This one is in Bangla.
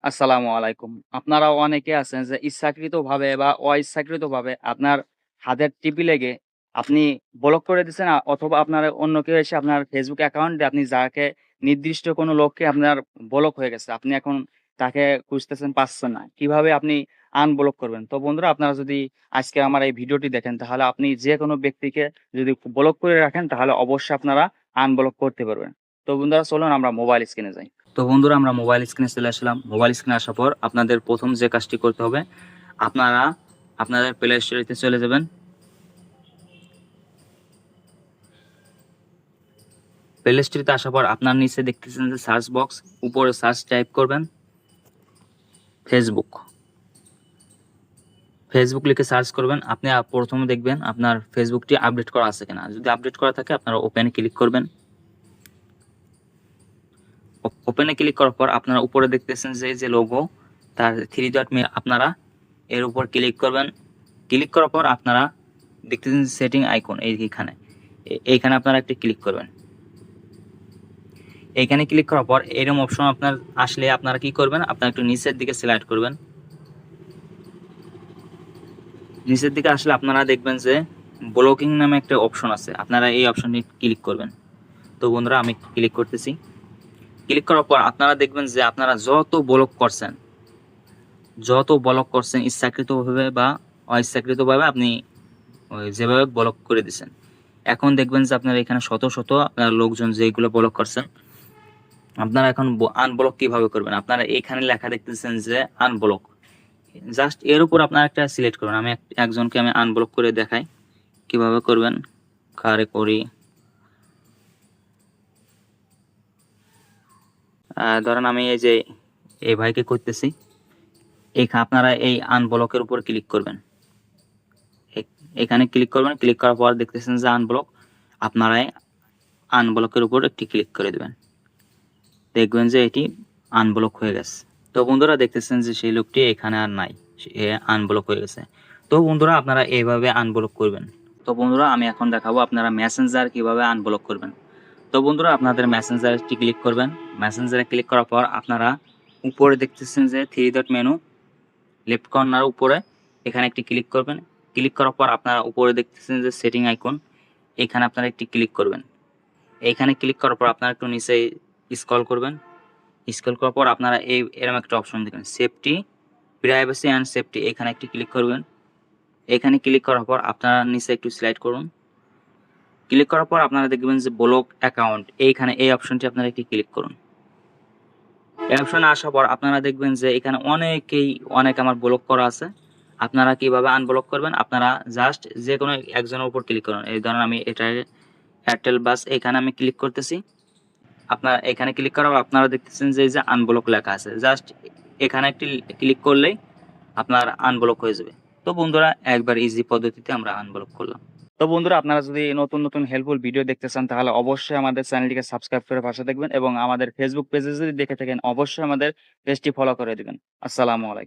আসসালামু আলাইকুম। আপনারা অনেকে আছেন যে ইচ্ছাকৃতভাবে বা অইচ্ছাকৃতভাবে আপনার হাতের টিপি লেগে আপনি ব্লক করে দিছেন অথবা আপনার অন্য কেউ এসে আপনার Facebook অ্যাকাউন্টে আপনি যাকে নির্দিষ্ট কোনো লোককে আপনার ব্লক হয়ে গেছে। আপনি এখন তাকে খুঁজতেছেন পাচ্ছেন না। কিভাবে আপনি আনব্লক করবেন? তো বন্ধুরা আপনারা যদি আজকে আমার এই ভিডিওটি দেখেন তাহলে আপনি যেকোনো ব্যক্তিকে যদি ব্লক করে রাখেন তাহলে অবশ্যই আপনারা আনব্লক করতে পারবেন। তো বন্ধুরা চলুন আমরা মোবাইল স্ক্রিনে যাই। তো বন্ধুরা আমরা মোবাইল স্ক্রিনে চলে আসলাম। মোবাইল স্ক্রিনে আসার পর আপনাদের প্রথম যে কাজটি করতে হবে, আপনারা আপনাদের প্লে স্টোরেতে চলে যাবেন। প্লে স্টোরেতে আসার পর আপনার নিচে দেখতেছেন যে সার্চ বক্স, উপরে সার্চ টাইপ করবেন ফেসবুক। ফেসবুক লিখে সার্চ করবেন। আপনি প্রথমে দেখবেন আপনার ফেসবুকটি আপডেট করা আছে কিনা। যদি আপডেট করা থাকে আপনারা ওপেনে ক্লিক করবেন। ওপেনে ক্লিক করার পর আপনারা উপরে দেখতেছেন যে লোগো, তার থ্রি ডট আপনারা এর উপর ক্লিক করবেন। ক্লিক করার পর আপনারা দেখতেছেন সেটিং আইকন এইখানে আপনারা একটি ক্লিক করবেন। এইখানে ক্লিক করার পর এরকম অপশন আপনার আসলে আপনারা কি করবেন, আপনারা একটু নিচের দিকে সিলেক্ট করবেন। নিচের দিকে আসলে আপনারা দেখবেন যে ব্লকিং নামে একটা অপশন আছে, আপনারা এই অপশনটি ক্লিক করবেন। তো বন্ধুরা আমি ক্লিক করতেছি। ক্লিক করার পর আপনারা দেখবেন যে আপনারা যত ব্লক করছেন ইচ্ছাকৃতভাবে বা অইচ্ছাকৃতভাবে আপনি যেভাবে ব্লক করে দিচ্ছেন, এখন দেখবেন যে আপনারা এখানে শত শত আপনার লোকজন যেগুলো ব্লক করছেন, আপনারা এখন আনব্লক কিভাবে করবেন। আপনারা এখানে লেখা দেখতেছেন যে আনব্লক, জাস্ট এর উপর আপনারা একটা সিলেক্ট করবেন। আমি একজনকে আমি আনব্লক করে দেখাই কিভাবে করবেন। কারে করি, ধরেন আমি এই ভাইকে করতেছি। আপনারা এই আনব্লকের উপর ক্লিক করবেন। এখানে ক্লিক করবেন। ক্লিক করার পর দেখতেছেন যে আনব্লক, আপনারাই আনব্লকের উপর একটি ক্লিক করে দেবেন। দেখবেন যে এটি আনব্লক হয়ে গেছে। তো বন্ধুরা দেখতেছেন যে সেই লোকটি এখানে আর নাই, সে আনব্লক হয়ে গেছে। তো বন্ধুরা আপনারা এইভাবে আনব্লক করবেন। তো বন্ধুরা আমি এখন দেখাবো আপনারা মেসেঞ্জার কিভাবে আনব্লক করবেন। তো বন্ধুরা আপনাদের মেসেঞ্জারে ক্লিক করবেন। মেসেঞ্জারে ক্লিক করার পর আপনারা উপরে দেখতেছেন যে three dot menu, left corner উপরে এখানে একটি ক্লিক করবেন। ক্লিক করার পর আপনারা উপরে দেখতেছেন যে সেটিং আইকন, এখানে আপনারা একটি ক্লিক করবেন। এইখানে ক্লিক করার পর আপনারা একটু নিচে স্ক্রল করবেন। স্ক্রল করার পর আপনারা এরকম একটা অপশন দেখবেন সেফটি, প্রাইভেসি অ্যান্ড সেফটি, এখানে একটি ক্লিক করবেন। এখানে ক্লিক করার পর আপনারা নিচে একটু স্লাইড করুন। ক্লিক করার পর আপনারা দেখবেন যে ব্লক অ্যাকাউন্ট, এইখানে এই অপশনটি আপনারা একটি ক্লিক করুন। এই অপশনে আসার পর আপনারা দেখবেন যে এখানে অনেক আমার ব্লক করা আছে। আপনারা কিভাবে আনব্লক করবেন, আপনারা জাস্ট যে কোনো একজনের উপর ক্লিক করুন। এই ধরুন আমি এটা এয়ারটেল বাস, এখানে আমি ক্লিক করতেছি। আপনারা এখানে ক্লিক করার পর আপনারা দেখতেছেন যে এই যে আনব্লক লেখা আছে, জাস্ট এখানে একটি ক্লিক করলেই আপনার আনব্লক হয়ে যাবে। তো বন্ধুরা একবার ইজি পদ্ধতিতে আমরা আনব্লক করলাম। তো বন্ধুরা আপনারা যদি নতুন নতুন হেল্পফুল ভিডিও দেখতে চান তাহলে অবশ্যই আমাদের চ্যানেলটিকে সাবস্ক্রাইব করে পাশে দেখবেন এবং আমাদের ফেসবুক পেজে যদি দেখে থাকেন অবশ্যই আমাদের পেজটি ফলো করে দিবেন। আসসালামু আলাইকুম।